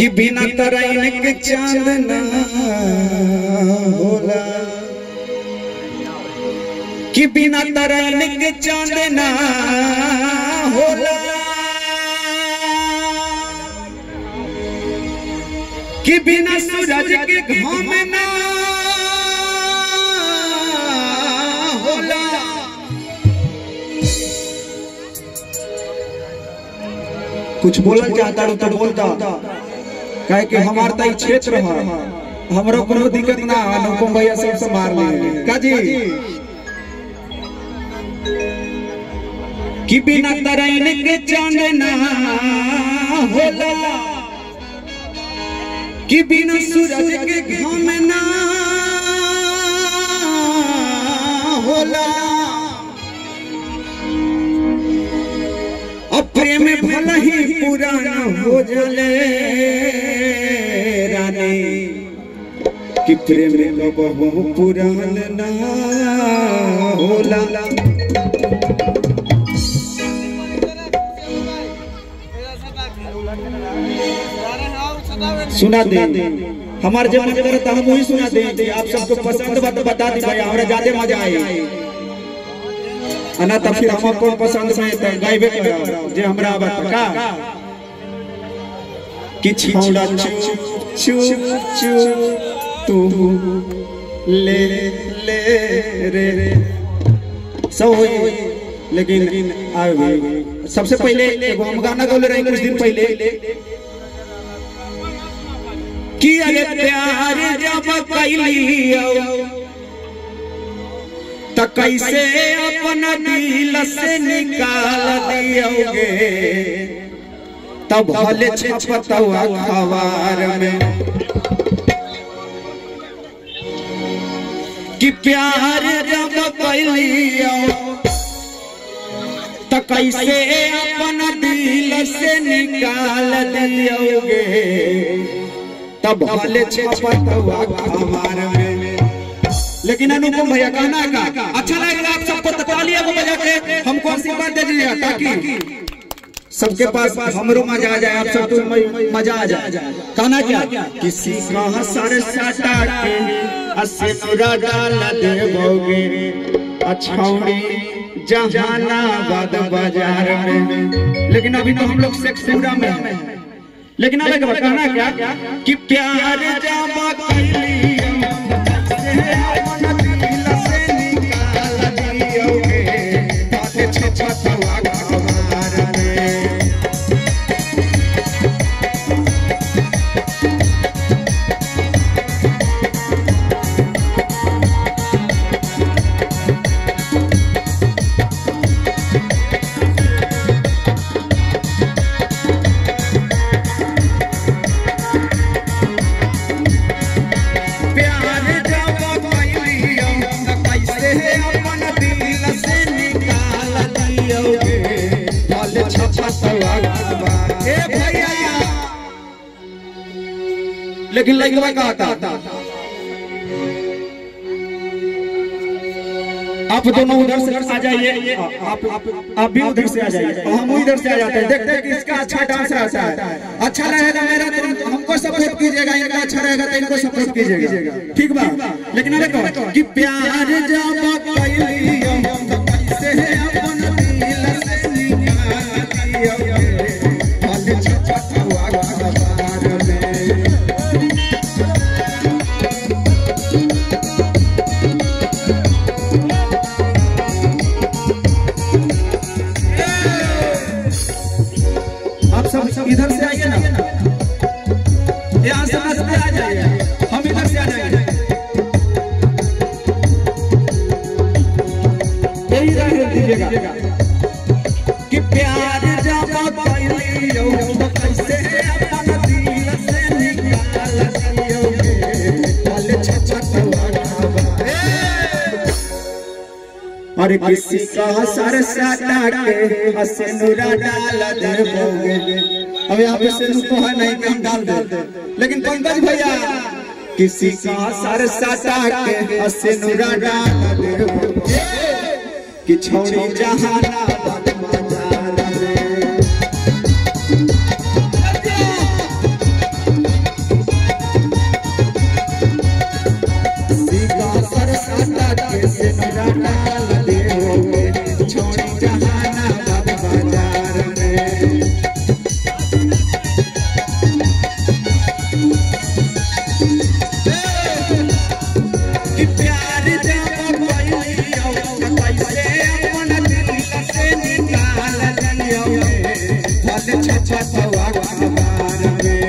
कि बिना तराइन के चांद ना होला, कि बिना तराइन के चांद ना होला, कि बिना सूरज के घाम ना होला। कुछ बोलना चाहता तो बोलता, कहे कि हमारा तो क्षेत्र है, हमारा कोनो दिक्कत ना, अनुपम भैया सबसे मार ले काजी। कि बिना तराइन के चांद ना होला, कि बिना सूरज के घाम ना होला। अब प्रेम भला ही पुराना हो जले रानी, कि प्रेम बहु पुरान ना होला। सुना दे हमारे जब मन करता हम वही सुना दे। आप सबको पसंद बात बता दी भाई, हमारा ज्यादा मजा आए अना तब फिर हम आपको पसंद में गाइबे जे हमरा बात का कि छौड़ा चुप चुप चुप तू ले ले रे सब होई। लेकिन सबसे पहले एगो हम गाना गौले रहे कुछ दिन पहले कि अरे प्यार जब कैलियो त कैसे अपना दिल से निकाल दियोगे, तब भले छपतवा खबर में कि प्यार जब कैलियो त कैसे अपना दिल से निकाल दियोगे, तब भले छपतवा खबर में। लेकिन अनुपम भैया कहना का अच्छा लगेगा आप सबको तालियां को बजा के हमको आशीर्वाद दे दीजिए, ताकि सबके पास हमरो मजा आ जाए, आप सबको मजा आ जाए। कहना क्या किसी का सर सटा के असिनुरा डाल देबोगे, अछौड़ी जहानाबाद बाजार में। लेकिन अभी तो हम लोग शेखपुरा में हैं। लेकिन अलग कहना क्या कि प्यार जामा कैलियो अपना दिल से निकाल दियोगे, बातें छपतवा खबर में। लेकिन लगवा का आता आप दोनों उधर से आ जाइए, आप भी उधर से आ जाइए, हम इधर से आ जाते हैं। देखते हैं कि इसका अच्छा डांस रहता है, अच्छा रहेगा मेरा तो हमको सपोर्ट कीजिएगा, इनका अच्छा रहेगा तो इनको सपोर्ट कीजिएगा, ठीक बा। लेकिन अरे कि प्यार जब कैलियो कैसे अपना दिल से निकाल दियोगे, भले छपतवा खबर में। इधर से आइए ना, यहाँ से आ जाइए, हम इधर से आ जाएंगे। यही दीजिएगा कि प्यार जब कैलियो कैसे अपना दिल से निकाल दियोगे, भले छपतवा खबर। अरे किसी का सर सटा के असिनुरा डाल देबोगे। अब यहाँ पे से तो है नहीं कि हम डाल दे, लेकिन पंकज भैया किसी का सर सटा के असिनुरा डाल देबोगे, कि छौड़ी जहानाबाद बाजार में। डाल देओगे छोड़ी जहानाबाद बाजार में। कि प्यार जब कइलियो कैसे अपन दिल से निकाल दियोगे भले छछतवा खबर में।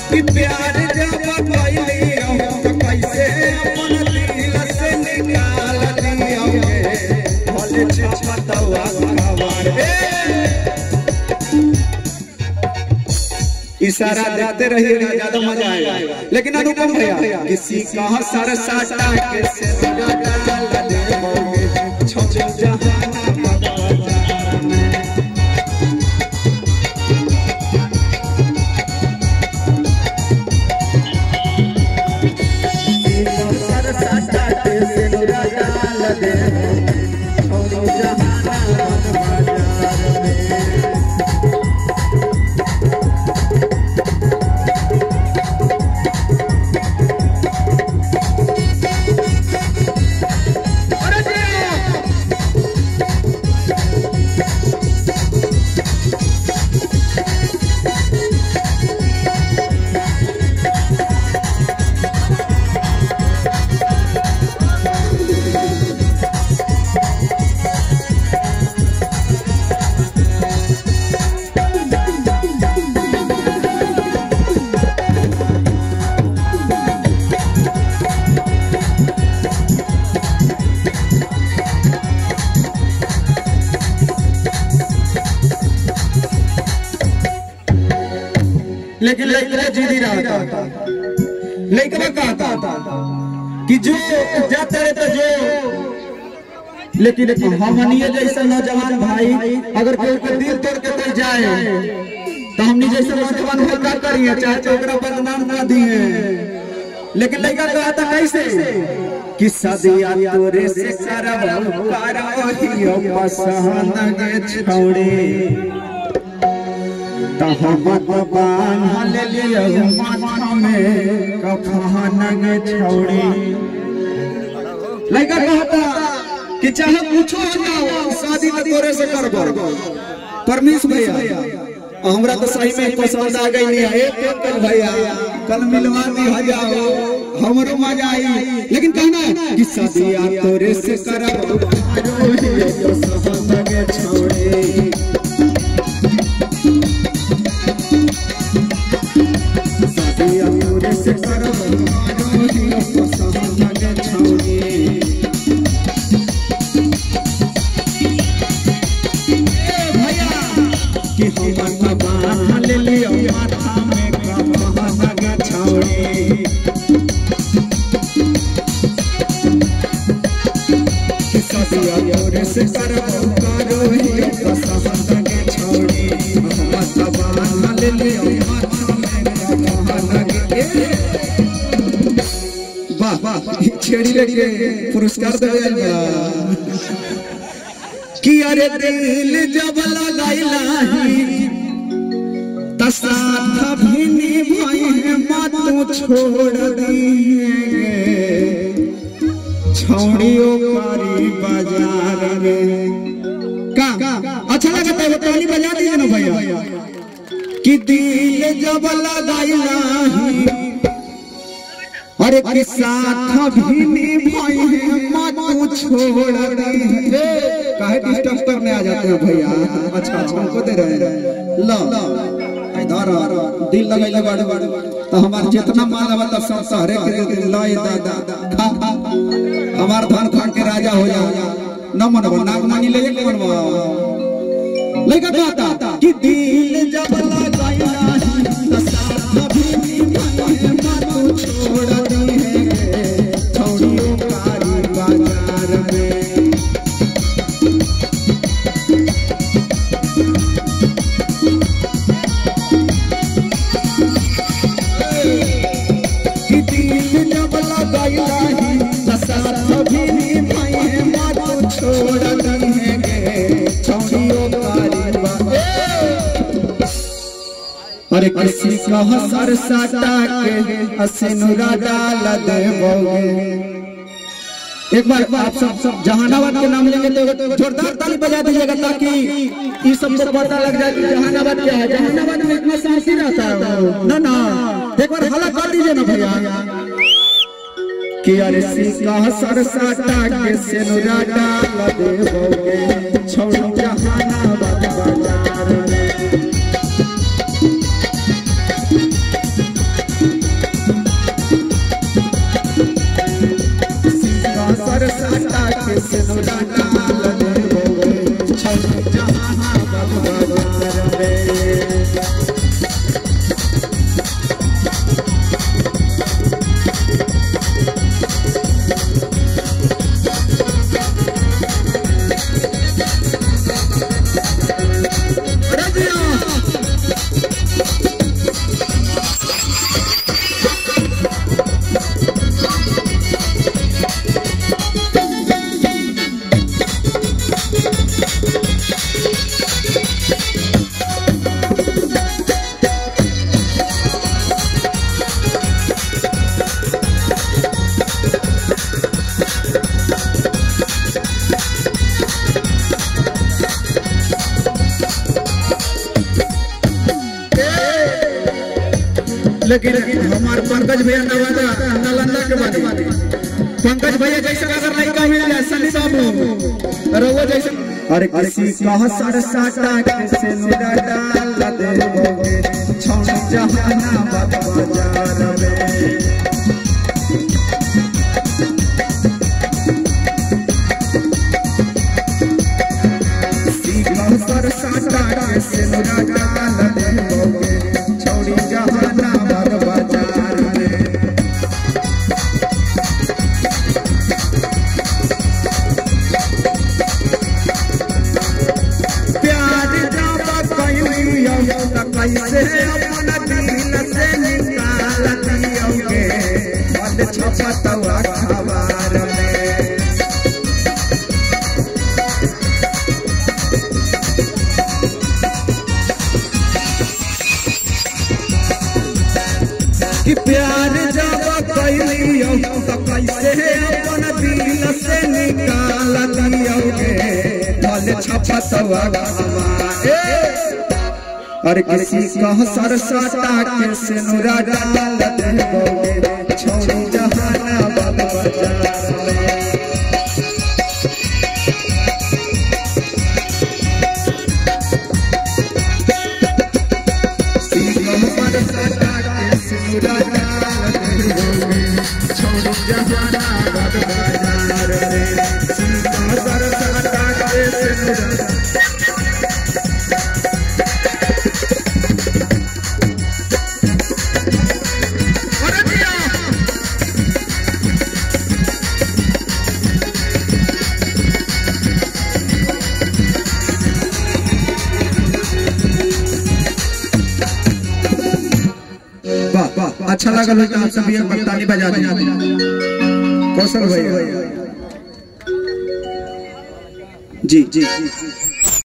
कि प्यार जब कइलियो कैसे अपन दिल से निकाल दियोगे भले छछतवा खबर में। इशारा देते रहिए ज्यादा मजा आएगा। लेकिन अनुपम भैया किसी का सर साटा के से डाल देओगे छोड़ जहानाबाद बाजार में। सर साटा के से डाल देओगे छोड़ जहानाबाद बाजार में। लेकिन लड़का जिदी रहा था। लड़का कहता कि जो जाते रहे तो जो, लेकिन हमनिए जैसा नौजवान भाई अगर कोई को दिल तोड़ के तो जाए तो हमनी जैसे नौजवान भाई क्या करिए चाहे ओकरा बदनाम ना दिए। लेकिन लड़का कहता कैसे कि सदिया तोरे से करब करहियो पसंद के छोड़े तहमत बांध लियो माथा में कफन के छोड़ी। लड़का कहता कि चाहे पूछो ना शादी में तोरे से करबो। परमेश भैया हमरा तो सही में पसंद आ गई नहीं है। एक कल भैया कल मिलवा दी जाओ हमरो मजा आई। लेकिन कहना कि सदिया तोरे से करब करहियो पसंद के छोड़े। से करब करहियो पसंद के छोड़े। भैया कि हम बांध लियो माथा में कफन के छोड़े। कि सदिया तोरे से करब करहियो पसंद के छोड़े। हम बांध लियो माथा में कफन के। वाह वाह छेड़ी लेके पुरस्कार दे कि अरे दिल जब लगाइला त साथ भी निभाई मत छोड़ दिए छौड़ियों कारी बाजार में। का अच्छा लगता है ताली बजा दीजिए ना भैया। कि दिल जब लगाइला अरे के साथ भी निभाई मत छोड़ दी। काहे डिस्टर्ब करने आ जाते हैं भैया। अच्छा हमको दे रहे हैं लो इधर दिल लगाइले बाड़े तो हमार जितना माल वाला सब सारे के लाई दादा खा हमार धन खा के राजा हो जा न मनवा नाग मानी ले के मनवा। लड़का कहता कि दिल जब लगाइला तो साथ भी निभाई मत छोड़ दी छौड़ियों कारी बाजार में। कि दिल जब लगाइला तो साथ भी निभाई मत छोड़ दी छौड़ियों कारी बाजार। अरे किसी का सर साटा के असिनुरा डाल देबोगे। एक बार आप सब जहानाबाद के नाम लेंगे तो जोरदार ताली बजा दीजिएगा ताकि ये सबको पता लग जाए कि जहानाबाद क्या है। जहानाबाद में इतना साहसी रहता है ना ना, एक बार हल्ला कर दीजिए ना भैया कि अरे सीका सर साटा के सिनुरा डाल देबोगे छोड़ो जहानाबाद बाजार में। सर साटा के सिनुरा डाल देबोगे छोड़ो जहानाबाद बाजार में। लेकिन हमारे पंकज भैया नवादा नालंदा के बाद पंकज भैया जैसे अगर लड़का मिल जाए सनी बाबू रवो जैसे। अरे किसी का सर साटा के सिनुरा डाल देबोगे छोड़ो जहानाबाद बाजार में। सर साटा के सिनुरा डाल देबोगे छोड़ो जहानाबाद बाजार में। प्यार जब कहियो त कैसे अपना दिल से निकाल दियोगे बंद छपतवा खबर में। कि प्यार जब कहियो त कैसे अपना दिल से निकाल दियोगे बंद छपतवा खबर। अरे किसी का सर साटा के सिनुरा डाल देबोगे छोड़ो जहानाबाद बाजार में। सर साटा के सिनुरा डाल देबोगे छोड़ो जहानाबाद बाजार में। सर साटा के सिनुरा अच्छा लगा तो आप सभी ताली बजा दीजिए। कौशल भैया जी जी।